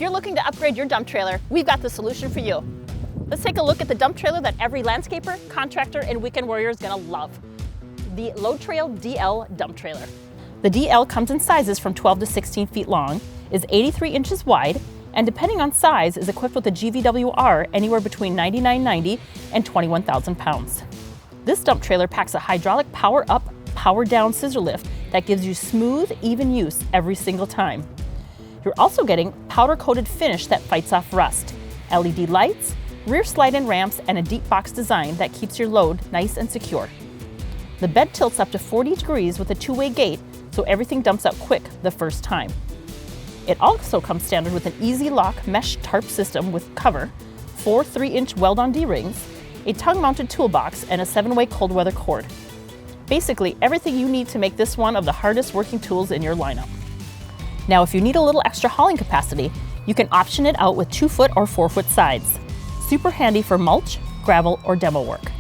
If you're looking to upgrade your dump trailer, we've got the solution for you. Let's take a look at the dump trailer that every landscaper, contractor, and weekend warrior is gonna love. The Load Trail DL dump trailer. The DL comes in sizes from 12 to 16 feet long, is 83 inches wide, and depending on size, is equipped with a GVWR anywhere between 9,990 and 21,000 pounds. This dump trailer packs a hydraulic power up, power down scissor lift that gives you smooth, even use every single time. You're also getting powder-coated finish that fights off rust, LED lights, rear slide-in ramps, and a deep box design that keeps your load nice and secure. The bed tilts up to 40 degrees with a two-way gate, so everything dumps out quick the first time. It also comes standard with an easy lock mesh tarp system with cover, 4 3-inch weld-on D-rings, a tongue-mounted toolbox, and a 7-way cold weather cord. Basically, everything you need to make this one of the hardest working tools in your lineup. Now, if you need a little extra hauling capacity, you can option it out with 2-foot or 4-foot sides. Super handy for mulch, gravel, or demo work.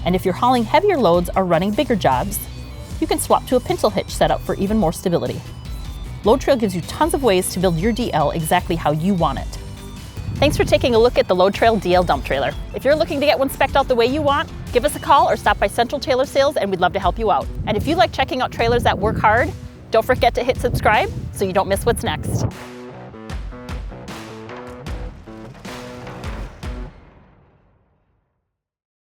And if you're hauling heavier loads or running bigger jobs, you can swap to a pintle hitch setup for even more stability. Load Trail gives you tons of ways to build your DL exactly how you want it. Thanks for taking a look at the Load Trail DL dump trailer. If you're looking to get one spec'd out the way you want, give us a call or stop by Central Trailer Sales and we'd love to help you out. And if you like checking out trailers that work hard, don't forget to hit subscribe so you don't miss what's next.